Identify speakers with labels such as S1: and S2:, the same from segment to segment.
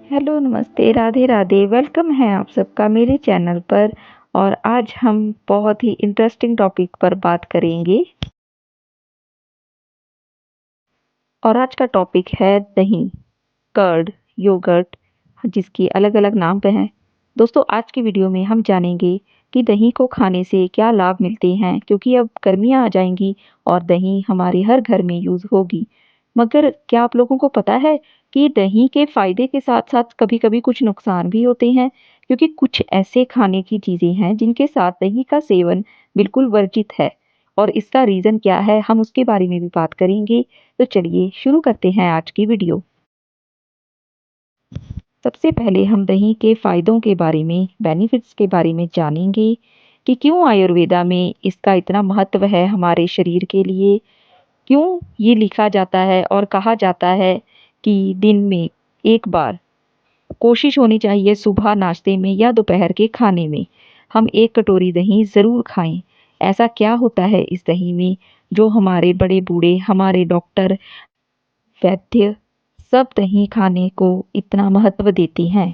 S1: Hello, नमस्ते, Radhe Radhe. Welcome है आप सबका मेरे चैनल पर। और आज हम बहुत ही इंटरेस्टिंग टॉपिक पर बात करेंगे। और आज का टॉपिक है दही, कर्ड, योगर्ट, जिसकी अलग अलग नाम पे हैं। दोस्तों, आज की वीडियो में हम जानेंगे कि दही को खाने से क्या लाभ मिलते हैं, क्योंकि अब गर्मियाँ आ जाएंगी और दही हमारे हर घर में यूज़ होगी। मगर क्या आप लोगों को पता है कि दही के फायदे के साथ साथ कभी कभी कुछ नुकसान भी होते हैं, क्योंकि कुछ ऐसे खाने की चीज़ें हैं जिनके साथ दही का सेवन बिल्कुल वर्जित है। और इसका रीज़न क्या है, हम उसके बारे में भी बात करेंगे। तो चलिए शुरू करते हैं आज की वीडियो। सबसे पहले हम दही के फायदों के बारे में, बेनिफिट्स के बारे में जानेंगे कि क्यों आयुर्वेदा में इसका इतना महत्व है हमारे शरीर के लिए। क्यों ये लिखा जाता है और कहा जाता है कि दिन में एक बार कोशिश होनी चाहिए, सुबह नाश्ते में या दोपहर के खाने में हम एक कटोरी दही ज़रूर खाएं। ऐसा क्या होता है इस दही में जो हमारे बड़े बूढ़े, हमारे डॉक्टर, वैद्य सब दही खाने को इतना महत्व देते हैं।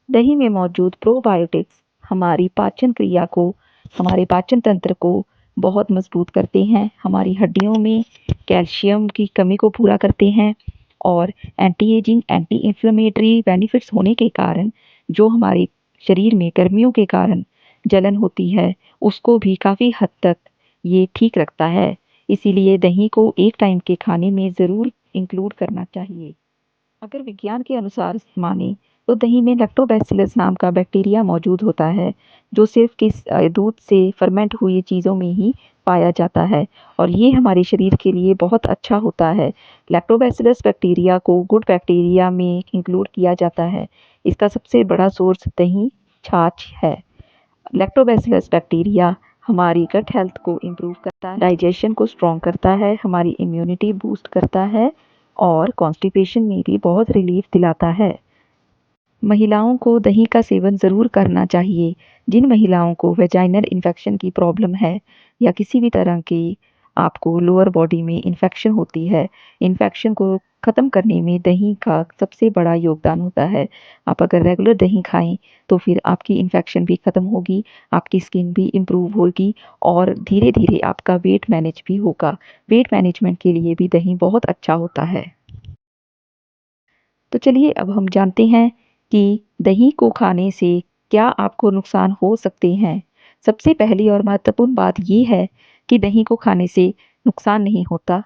S1: दही में मौजूद प्रोबायोटिक्स हमारी पाचन क्रिया को, हमारे पाचन तंत्र को बहुत मजबूत करते हैं, हमारी हड्डियों में कैल्शियम की कमी को पूरा करते हैं। और anti ageing, anti inflammatory benefits होने के कारण जो हमारे शरीर में गर्मियों के कारण जलन होती है, उसको भी काफ़ी हद तक ये ठीक रखता है। इसीलिए दही को एक टाइम के खाने में ज़रूर इंक्लूड करना चाहिए। अगर विज्ञान के अनुसार माने तो दही में लैक्टोबैसिलस नाम का बैक्टीरिया मौजूद होता है, जो सिर्फ दूध से फर्मेंट हुई चीज़ों में ही पाया जाता है। और ये हमारे शरीर के लिए बहुत अच्छा होता है। लैक्टोबैसिलस बैक्टीरिया को गुड बैक्टीरिया में इंक्लूड किया जाता है। इसका सबसे बड़ा सोर्स दही, छाछ है। लैक्टोबैसिलस बैक्टीरिया हमारी गट हेल्थ को इम्प्रूव करता है, डाइजेशन को स्ट्रॉन्ग करता है, हमारी इम्यूनिटी बूस्ट करता है और कॉन्स्टिपेशन में भी बहुत रिलीफ दिलाता है। महिलाओं को दही का सेवन ज़रूर करना चाहिए। जिन महिलाओं को वेजाइनल इन्फेक्शन की प्रॉब्लम है या किसी भी तरह की आपको लोअर बॉडी में इन्फेक्शन होती है, इन्फेक्शन को ख़त्म करने में दही का सबसे बड़ा योगदान होता है। आप अगर रेगुलर दही खाएं तो फिर आपकी इन्फेक्शन भी ख़त्म होगी, आपकी स्किन भी इम्प्रूव होगी और धीरे धीरे आपका वेट मैनेज भी होगा। वेट मैनेजमेंट के लिए भी दही बहुत अच्छा होता है। तो चलिए अब हम जानते हैं कि दही को खाने से क्या आपको नुकसान हो सकते हैं। सबसे पहली और महत्वपूर्ण बात ये है कि दही को खाने से नुकसान नहीं होता,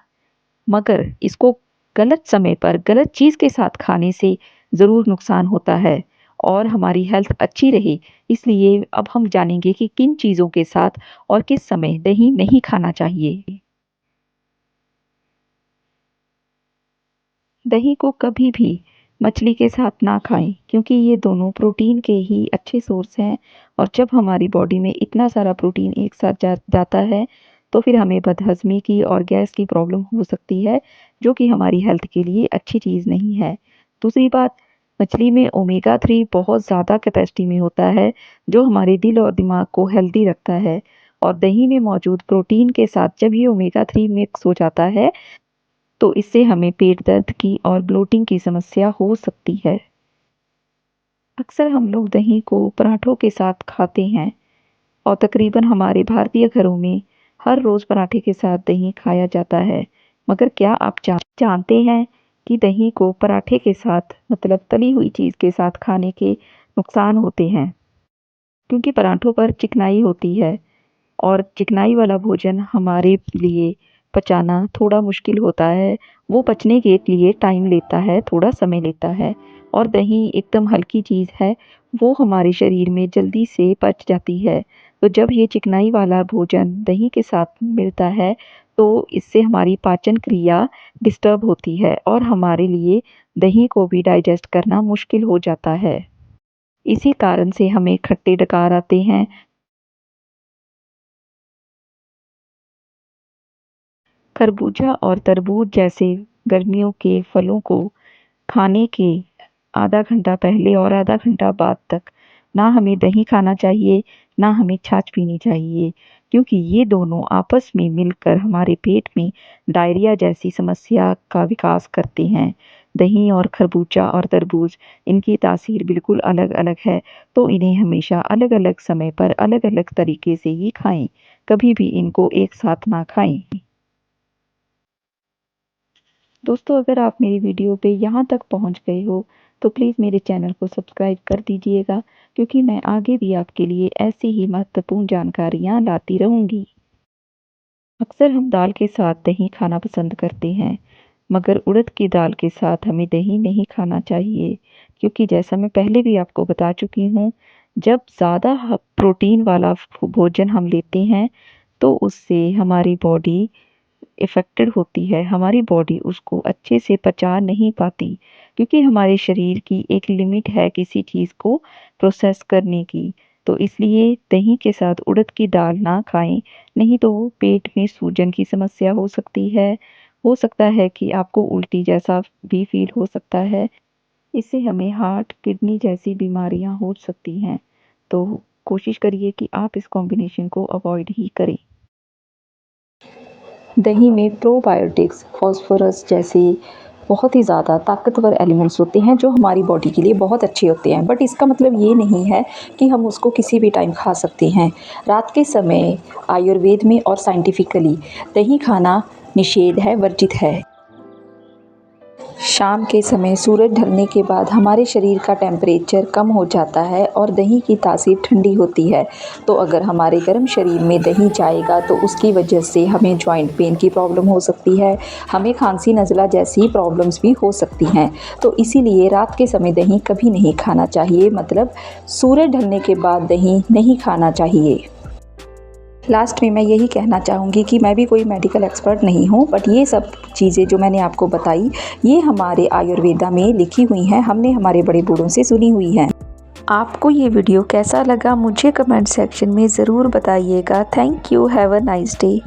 S1: मगर इसको गलत समय पर गलत चीज़ के साथ खाने से ज़रूर नुकसान होता है। और हमारी हेल्थ अच्छी रहे, इसलिए अब हम जानेंगे कि किन चीज़ों के साथ और किस समय दही नहीं खाना चाहिए। दही को कभी भी मछली के साथ ना खाएं, क्योंकि ये दोनों प्रोटीन के ही अच्छे सोर्स हैं। और जब हमारी बॉडी में इतना सारा प्रोटीन एक साथ जाता है तो फिर हमें बदहज़मी की और गैस की प्रॉब्लम हो सकती है, जो कि हमारी हेल्थ के लिए अच्छी चीज़ नहीं है। दूसरी बात, मछली में ओमेगा 3 बहुत ज़्यादा कैपेसिटी में होता है, जो हमारे दिल और दिमाग को हेल्दी रखता है। और दही में मौजूद प्रोटीन के साथ जब ये ओमेगा 3 मिक्स हो जाता है तो इससे हमें पेट दर्द की और ब्लोटिंग की समस्या हो सकती है। अक्सर हम लोग दही को पराठों के साथ खाते हैं और तकरीबन हमारे भारतीय घरों में हर रोज़ पराठे के साथ दही खाया जाता है। मगर क्या आप जानते हैं कि दही को पराठे के साथ, मतलब तली हुई चीज़ के साथ खाने के नुकसान होते हैं, क्योंकि पराठों पर चिकनाई होती है और चिकनाई वाला भोजन हमारे लिए पचाना थोड़ा मुश्किल होता है। वो पचने के लिए टाइम लेता है, थोड़ा समय लेता है। और दही एकदम हल्की चीज़ है, वो हमारे शरीर में जल्दी से पच जाती है। तो जब ये चिकनाई वाला भोजन दही के साथ मिलता है तो इससे हमारी पाचन क्रिया डिस्टर्ब होती है और हमारे लिए दही को भी डाइजेस्ट करना मुश्किल हो जाता है। इसी कारण से हमें खट्टे डकार आते हैं। खरबूजा और तरबूज जैसे गर्मियों के फलों को खाने के आधा घंटा पहले और आधा घंटा बाद तक ना हमें दही खाना चाहिए, ना हमें छाछ पीनी चाहिए, क्योंकि ये दोनों आपस में मिलकर हमारे पेट में डायरिया जैसी समस्या का विकास करते हैं, दही और खरबूजा और तरबूज, इनकी तासीर बिल्कुल अलग-अलग है, तो इन्हें हमेशा अलग-अलग समय पर अलग-अलग तरीके से ही खाएँ, कभी भी इनको एक साथ ना खाएँ। दोस्तों, अगर आप मेरी वीडियो पे यहाँ तक पहुँच गए हो, तो प्लीज़ मेरे चैनल को सब्सक्राइब कर दीजिएगा, क्योंकि मैं आगे भी आपके लिए ऐसी ही महत्वपूर्ण जानकारियाँ लाती रहूँगी। अक्सर हम दाल के साथ दही खाना पसंद करते हैं, मगर उड़द की दाल के साथ हमें दही नहीं खाना चाहिए, क्योंकि जैसा मैं पहले भी आपको बता चुकी हूँ, जब ज़्यादा प्रोटीन वाला भोजन हम लेते हैं, तो उससे हमारी बॉडी इफ़ेक्टेड होती है, हमारी बॉडी उसको अच्छे से पचा नहीं पाती, क्योंकि हमारे शरीर की एक लिमिट है किसी चीज़ को प्रोसेस करने की। तो इसलिए दही के साथ उड़द की दाल ना खाएँ, नहीं तो पेट में सूजन की समस्या हो सकती है। हो सकता है कि आपको उल्टी जैसा भी फ़ील हो सकता है। इससे हमें हार्ट, किडनी जैसी बीमारियाँ हो सकती हैं। तो कोशिश करिए कि आप इस कॉम्बिनेशन को अवॉइड ही करें। दही में प्रोबायोटिक्स, फॉस्फोरस जैसे बहुत ही ज़्यादा ताकतवर एलिमेंट्स होते हैं जो हमारी बॉडी के लिए बहुत अच्छे होते हैं। बट इसका मतलब ये नहीं है कि हम उसको किसी भी टाइम खा सकते हैं। रात के समय आयुर्वेद में और साइंटिफिकली दही खाना निषेध है, वर्जित है। शाम के समय सूरज ढलने के बाद हमारे शरीर का टेम्परेचर कम हो जाता है और दही की तासीर ठंडी होती है। तो अगर हमारे गर्म शरीर में दही जाएगा तो उसकी वजह से हमें जॉइंट पेन की प्रॉब्लम हो सकती है, हमें खांसी नज़ला जैसी प्रॉब्लम्स भी हो सकती हैं। तो इसीलिए रात के समय दही कभी नहीं खाना चाहिए, मतलब सूरज ढलने के बाद दही नहीं खाना चाहिए। लास्ट में मैं यही कहना चाहूँगी कि मैं भी कोई मेडिकल एक्सपर्ट नहीं हूँ, बट ये सब चीज़ें जो मैंने आपको बताई, ये हमारे आयुर्वेदा में लिखी हुई हैं, हमने हमारे बड़े बूढ़ों से सुनी हुई हैं। आपको ये वीडियो कैसा लगा मुझे कमेंट सेक्शन में ज़रूर बताइएगा। Thank you, have a nice day.